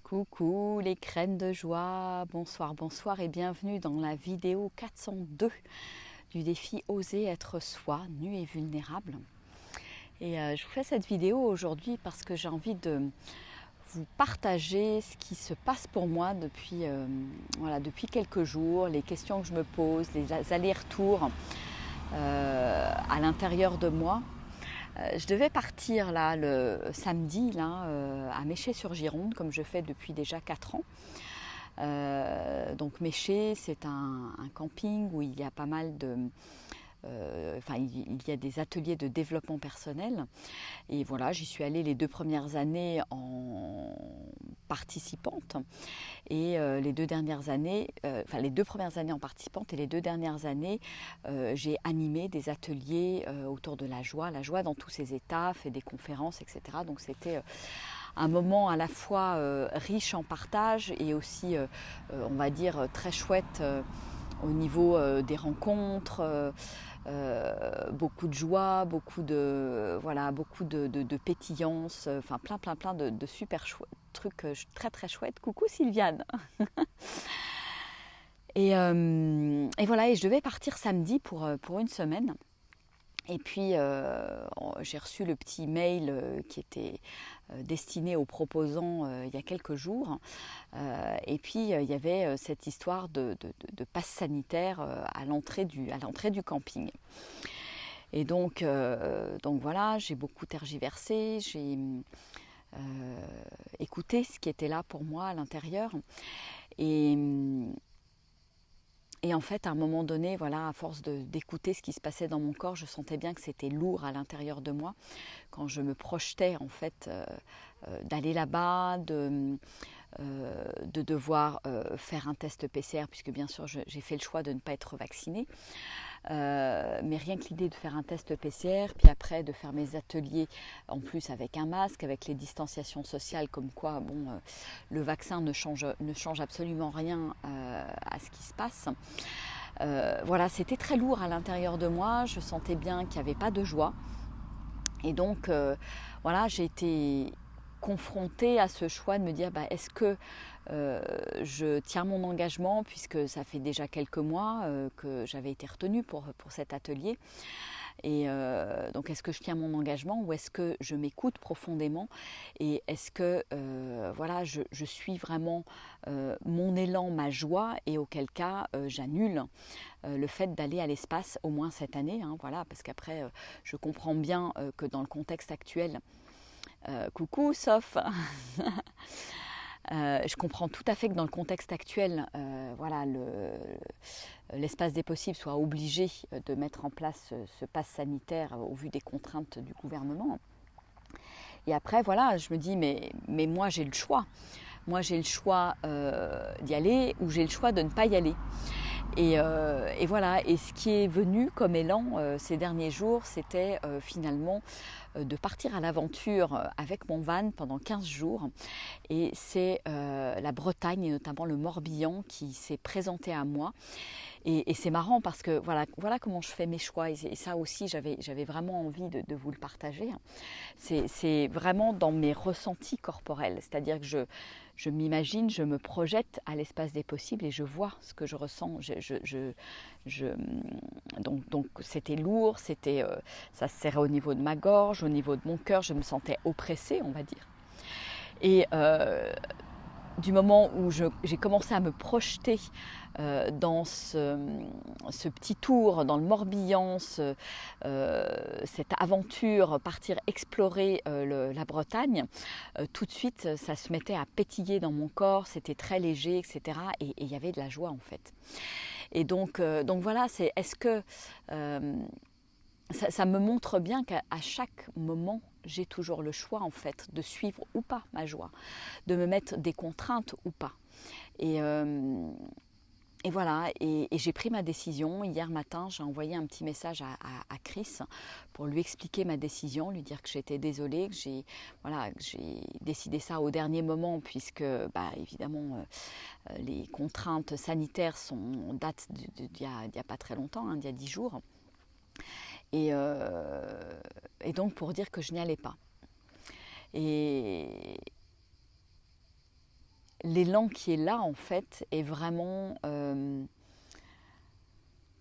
Coucou les crènes de joie, bonsoir, bonsoir et bienvenue dans la vidéo 402 du défi Oser être soi, nu et vulnérable. Et je vous fais cette vidéo aujourd'hui parce que j'ai envie de vous partager ce qui se passe pour moi depuis quelques jours, les questions que je me pose, les allers-retours à l'intérieur de moi. Je devais partir là le samedi à Méché-sur-Gironde, comme je fais depuis déjà 4 ans. Donc Méché, c'est un camping où il y a pas mal de... il y a des ateliers de développement personnel. Et voilà, j'y suis allée les 2 premières années en participante. Et les 2 premières années en participante et les 2 dernières années, j'ai animé des ateliers autour de la joie dans tous ses états, fait des conférences, etc. Donc c'était un moment à la fois riche en partage et aussi, on va dire, très chouette au niveau des rencontres. Beaucoup de joie, beaucoup de pétillance, enfin plein de super trucs très très chouettes. Coucou Sylviane. Et voilà, et je devais partir samedi pour une semaine. Et puis j'ai reçu le petit mail qui était destiné aux proposants il y a quelques jours. Et puis il y avait cette histoire de passe sanitaire à l'entrée du camping. Et donc voilà, j'ai beaucoup tergiversé, j'ai écouté ce qui était là pour moi à l'intérieur. Et en fait, à un moment donné, voilà, à force d'écouter ce qui se passait dans mon corps, je sentais bien que c'était lourd à l'intérieur de moi. Quand je me projetais, en fait, d'aller là-bas, de devoir faire un test PCR, puisque bien sûr, j'ai fait le choix de ne pas être vaccinée. Mais rien que l'idée de faire un test PCR, puis après de faire mes ateliers en plus avec un masque, avec les distanciations sociales, comme quoi le vaccin ne change absolument rien à ce qui se passe. Voilà, c'était très lourd à l'intérieur de moi, je sentais bien qu'il n'y avait pas de joie. Et donc voilà, j'ai été confrontée à ce choix de me dire est-ce que je tiens mon engagement, puisque ça fait déjà quelques mois que j'avais été retenue pour cet atelier. Et donc est-ce que je tiens mon engagement ou est-ce que je m'écoute profondément et est-ce que je suis vraiment mon élan, ma joie, et auquel cas j'annule le fait d'aller à l'espace au moins cette année, voilà, parce qu'après je comprends bien que dans le contexte actuel, coucou Sof. Je comprends tout à fait que dans le contexte actuel, l'espace des possibles soit obligé de mettre en place ce pass sanitaire au vu des contraintes du gouvernement. Et après, voilà, je me dis, mais moi j'ai le choix. Moi j'ai le choix d'y aller ou j'ai le choix de ne pas y aller. Et voilà, et ce qui est venu comme élan ces derniers jours, c'était finalement de partir à l'aventure avec mon van pendant 15 jours. Et c'est la Bretagne et notamment le Morbihan qui s'est présenté à moi. Et c'est marrant parce que voilà comment je fais mes choix. Et ça aussi, j'avais vraiment envie de vous le partager. C'est vraiment dans mes ressentis corporels. C'est-à-dire que je m'imagine, je me projette à l'espace des possibles et je vois ce que je ressens. Donc c'était lourd, ça se serrait au niveau de ma gorge, au niveau de mon cœur, je me sentais oppressée, on va dire. Et du moment où j'ai commencé à me projeter dans ce petit tour dans le Morbihan, cette aventure, partir explorer la Bretagne, tout de suite ça se mettait à pétiller dans mon corps, c'était très léger, etc. Et il y avait de la joie en fait. Et donc voilà, est-ce que ça me montre bien qu'à chaque moment, j'ai toujours le choix en fait de suivre ou pas ma joie, de me mettre des contraintes ou pas. Et voilà, et j'ai pris ma décision. Hier matin, j'ai envoyé un petit message à Chris pour lui expliquer ma décision, lui dire que j'étais désolée, que j'ai décidé ça au dernier moment, puisque évidemment les contraintes sanitaires datent d'il y a pas très longtemps, d'il y a 10 jours. Et donc pour dire que je n'y allais pas. Et l'élan qui est là, en fait, est vraiment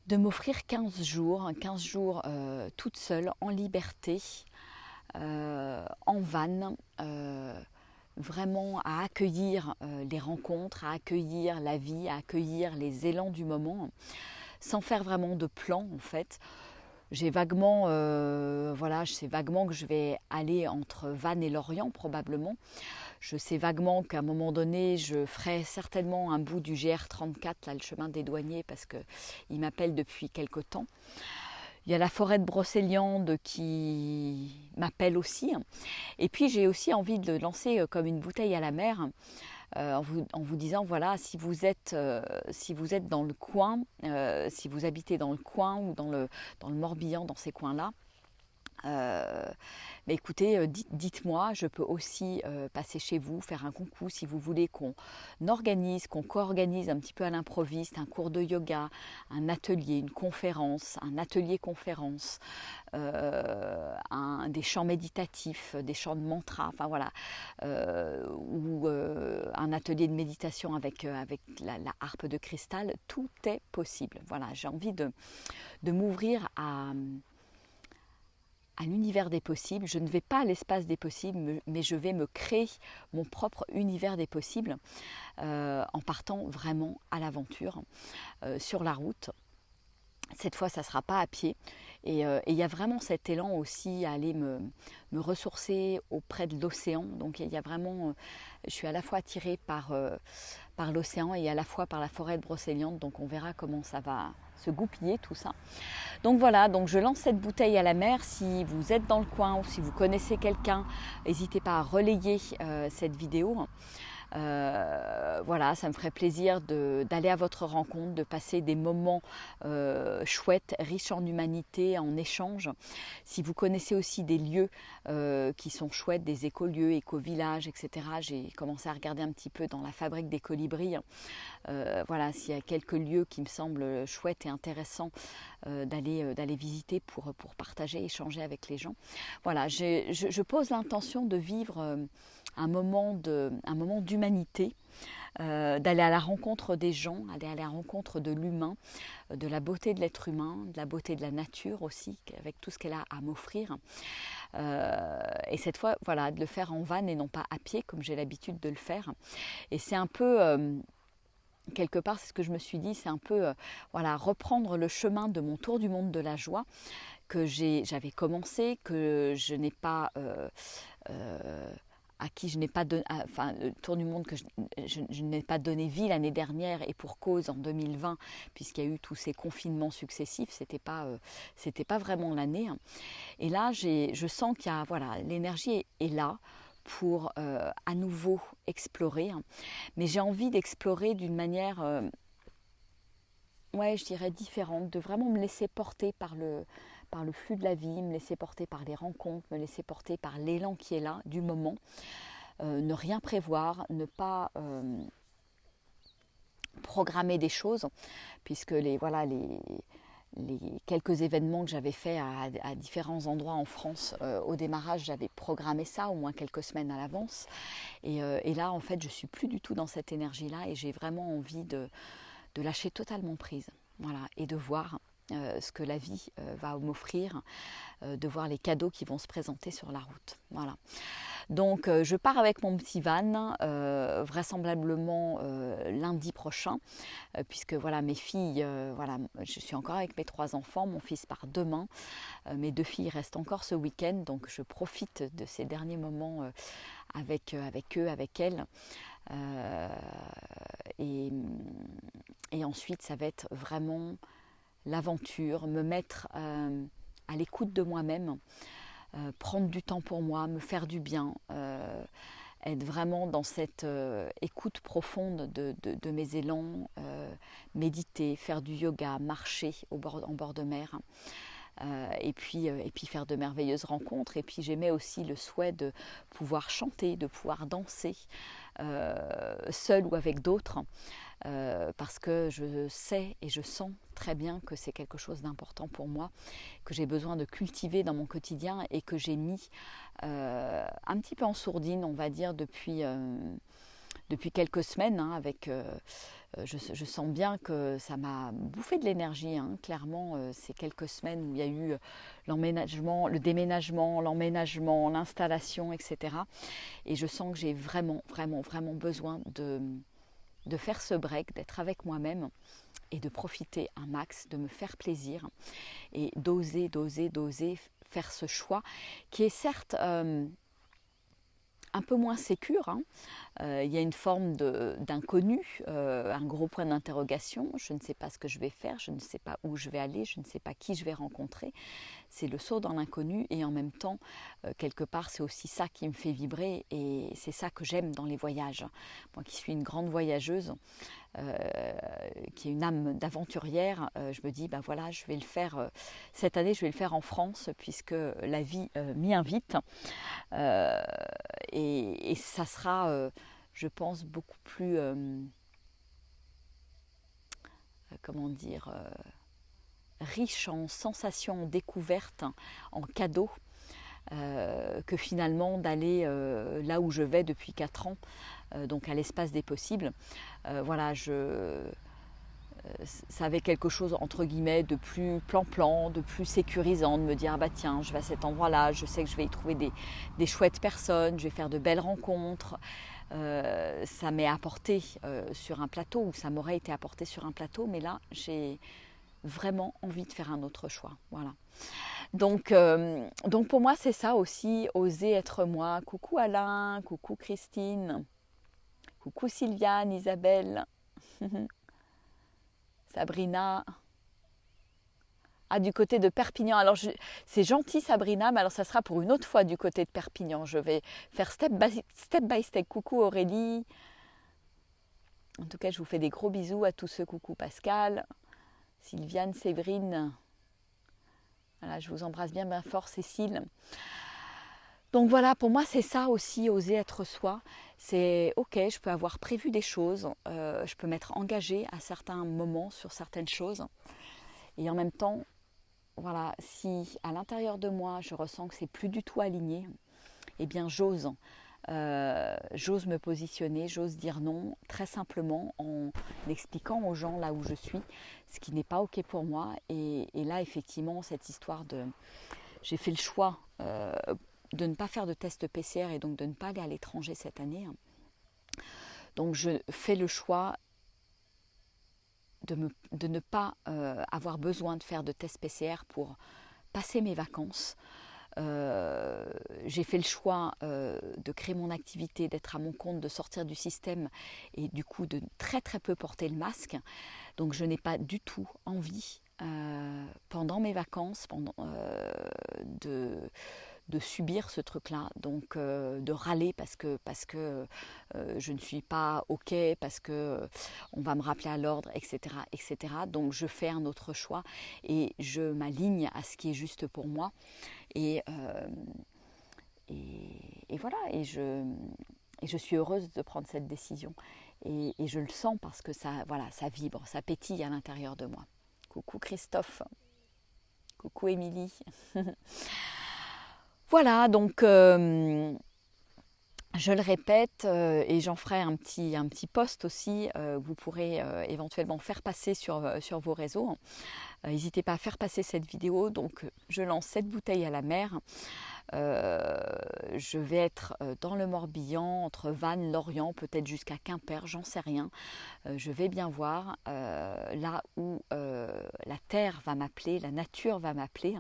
de m'offrir 15 jours toute seule, en liberté, en van, vraiment à accueillir les rencontres, à accueillir la vie, à accueillir les élans du moment, sans faire vraiment de plan, en fait. J'ai vaguement, je sais vaguement que je vais aller entre Vannes et Lorient probablement. Je sais vaguement qu'à un moment donné, je ferai certainement un bout du GR34, là, le chemin des douaniers, parce qu'il m'appelle depuis quelque temps. Il y a la forêt de Brocéliande qui m'appelle aussi. Et puis j'ai aussi envie de le lancer comme une bouteille à la mer. En vous disant, voilà, si vous êtes dans le coin, si vous habitez dans le coin ou dans le Morbihan, dans ces coins-là, mais écoutez, dites-moi, je peux aussi passer chez vous, faire un coucou si vous voulez qu'on organise, qu'on co-organise un petit peu à l'improviste, un cours de yoga, un atelier, une conférence, un atelier-conférence, des chants méditatifs, des chants de mantra, enfin voilà, ou un atelier de méditation avec la harpe de cristal, tout est possible. Voilà, j'ai envie de m'ouvrir à l'univers des possibles. Je ne vais pas à l'espace des possibles, mais je vais me créer mon propre univers des possibles en partant vraiment à l'aventure sur la route. Cette fois, ça ne sera pas à pied. Et il y a vraiment cet élan aussi à aller me ressourcer auprès de l'océan. Donc il y a vraiment, je suis à la fois attirée par l'océan et à la fois par la forêt de Brocéliande. Donc on verra comment ça va se goupiller tout ça. Donc voilà, donc je lance cette bouteille à la mer. Si vous êtes dans le coin ou si vous connaissez quelqu'un, n'hésitez pas à relayer cette vidéo. Voilà, ça me ferait plaisir d'aller à votre rencontre, de passer des moments chouettes, riches en humanité, en échange. Si vous connaissez aussi des lieux qui sont chouettes, des écolieux, éco-villages, etc. J'ai commencé à regarder un petit peu dans la fabrique des colibris. Voilà, s'il y a quelques lieux qui me semblent chouettes et intéressants d'aller visiter pour partager, échanger avec les gens. Voilà, je pose l'intention de vivre un moment d'humanité, d'aller à la rencontre des gens, aller à la rencontre de l'humain, de la beauté de l'être humain, de la beauté de la nature aussi, avec tout ce qu'elle a à m'offrir. Et cette fois, voilà, de le faire en van et non pas à pied, comme j'ai l'habitude de le faire. Et c'est un peu... quelque part, c'est ce que je me suis dit, c'est un peu voilà, reprendre le chemin de mon tour du monde de la joie que j'avais commencé, que je n'ai pas... à qui je n'ai pas donné, enfin le tour du monde que je n'ai pas donné vie l'année dernière et pour cause en 2020 puisqu'il y a eu tous ces confinements successifs, c'était pas vraiment l'année. Et là je sens qu'il y a voilà, l'énergie est là pour à nouveau explorer, mais j'ai envie d'explorer d'une manière ouais, je dirais différente, de vraiment me laisser porter par le flux de la vie, me laisser porter par les rencontres, me laisser porter par l'élan qui est là, du moment. Ne rien prévoir, ne pas programmer des choses, puisque les quelques événements que j'avais faits à différents endroits en France, au démarrage, j'avais programmé ça au moins quelques semaines à l'avance. Et là, en fait, je ne suis plus du tout dans cette énergie-là et j'ai vraiment envie de lâcher totalement prise. Voilà, et de voir ce que la vie va m'offrir, de voir les cadeaux qui vont se présenter sur la route. Voilà. Donc je pars avec mon petit van, vraisemblablement lundi prochain, puisque voilà mes filles, voilà, je suis encore avec mes 3 enfants, mon fils part demain, mes 2 filles restent encore ce week-end, donc je profite de ces derniers moments avec eux, avec elles. Et ensuite ça va être vraiment l'aventure, me mettre à l'écoute de moi-même, prendre du temps pour moi, me faire du bien, être vraiment dans cette écoute profonde de mes élans, méditer, faire du yoga, marcher en bord de mer. Et puis faire de merveilleuses rencontres. Et puis j'aimais aussi le souhait de pouvoir chanter, de pouvoir danser, seul ou avec d'autres, parce que je sais et je sens très bien que c'est quelque chose d'important pour moi, que j'ai besoin de cultiver dans mon quotidien et que j'ai mis un petit peu en sourdine, on va dire, depuis depuis quelques semaines, hein, je sens bien que ça m'a bouffé de l'énergie, hein. Clairement, ces quelques semaines où il y a eu l'emménagement, le déménagement, l'emménagement, l'installation, etc. Et je sens que j'ai vraiment, vraiment, vraiment besoin de faire ce break, d'être avec moi-même et de profiter un max, de me faire plaisir et d'oser faire ce choix qui est certes un peu moins sécure, hein. Il y a une forme d'inconnu, un gros point d'interrogation. Je ne sais pas ce que je vais faire, je ne sais pas où je vais aller, je ne sais pas qui je vais rencontrer. C'est le saut dans l'inconnu et en même temps, quelque part, c'est aussi ça qui me fait vibrer et c'est ça que j'aime dans les voyages. Moi qui suis une grande voyageuse, qui est une âme d'aventurière, je me dis, ben voilà, je vais le faire, cette année, je vais le faire en France puisque la vie m'y invite. Et ça sera, je pense, beaucoup plus, comment dire, riche en sensations, en découvertes, en cadeaux, que finalement d'aller là où je vais depuis 4 ans, donc à l'espace des possibles. Voilà, ça avait quelque chose entre guillemets de plus plan-plan, de plus sécurisant, de me dire ah bah tiens, je vais à cet endroit-là, je sais que je vais y trouver des chouettes personnes, je vais faire de belles rencontres. Ça m'est apporté sur un plateau, ou ça m'aurait été apporté sur un plateau, mais là j'ai vraiment envie de faire un autre choix. Voilà. Donc pour moi c'est ça aussi, oser être moi. Coucou Alain, coucou Christine, coucou Sylviane, Isabelle. Sabrina, du côté de Perpignan. Alors c'est gentil Sabrina, mais alors ça sera pour une autre fois du côté de Perpignan. Je vais faire step by step. Coucou Aurélie. En tout cas, je vous fais des gros bisous à tous ceux. Coucou Pascal, Sylviane, Séverine. Voilà, je vous embrasse bien fort Cécile. Donc voilà, pour moi c'est ça aussi, oser être soi. C'est ok, je peux avoir prévu des choses, je peux m'être engagée à certains moments sur certaines choses. Et en même temps, voilà, si à l'intérieur de moi je ressens que c'est plus du tout aligné, eh bien j'ose me positionner, j'ose dire non, très simplement en expliquant aux gens là où je suis, ce qui n'est pas ok pour moi. Et là effectivement cette histoire de, j'ai fait le choix de ne pas faire de test PCR et donc de ne pas aller à l'étranger cette année. Donc je fais le choix de ne pas avoir besoin de faire de test PCR pour passer mes vacances. J'ai fait le choix de créer mon activité, d'être à mon compte, de sortir du système et du coup de très très peu porter le masque. Donc je n'ai pas du tout envie pendant mes vacances de subir ce truc-là, donc de râler parce que je ne suis pas ok, parce que on va me rappeler à l'ordre, etc., etc. Donc je fais un autre choix et je m'aligne à ce qui est juste pour moi et voilà, et je suis heureuse de prendre cette décision et je le sens parce que ça, voilà, ça vibre, ça pétille à l'intérieur de moi. Coucou Christophe, coucou Émilie. Voilà, donc je le répète et j'en ferai un petit post aussi que vous pourrez éventuellement faire passer sur vos réseaux. N'hésitez pas à faire passer cette vidéo. Donc je lance cette bouteille à la mer. Je vais être dans le Morbihan, entre Vannes, Lorient, peut-être jusqu'à Quimper, j'en sais rien. Je vais bien voir là où la terre va m'appeler, la nature va m'appeler.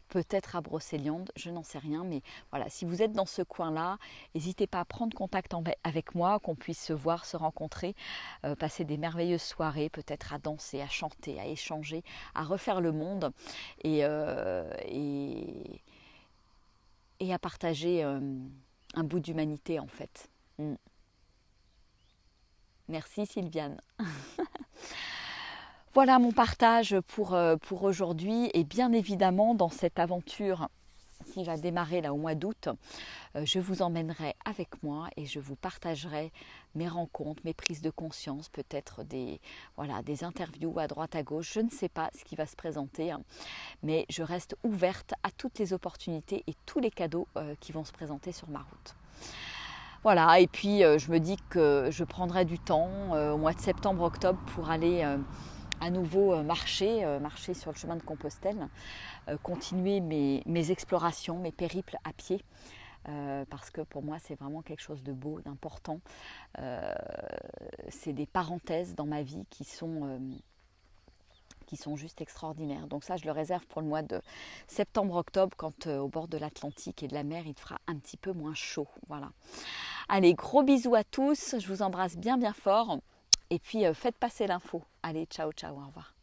Peut-être à Brocéliande, je n'en sais rien, mais voilà, si vous êtes dans ce coin-là, n'hésitez pas à prendre contact avec moi, qu'on puisse se voir, se rencontrer, passer des merveilleuses soirées, peut-être à danser, à chanter, à échanger, à refaire le monde et à partager un bout d'humanité en fait. Merci Sylviane. Voilà mon partage pour aujourd'hui et bien évidemment dans cette aventure qui va démarrer là au mois d'août, je vous emmènerai avec moi et je vous partagerai mes rencontres, mes prises de conscience, peut-être des interviews à droite à gauche, je ne sais pas ce qui va se présenter, hein, mais je reste ouverte à toutes les opportunités et tous les cadeaux qui vont se présenter sur ma route. Voilà, et puis je me dis que je prendrai du temps au mois de septembre-octobre pour aller à nouveau marcher sur le chemin de Compostelle, continuer mes explorations, mes périples à pied, parce que pour moi c'est vraiment quelque chose de beau, d'important. C'est des parenthèses dans ma vie qui sont juste extraordinaires. Donc ça, je le réserve pour le mois de septembre-octobre, quand au bord de l'Atlantique et de la mer, il fera un petit peu moins chaud. Voilà. Allez, gros bisous à tous, je vous embrasse bien bien fort. Et puis faites passer l'info. Allez, ciao, ciao, au revoir.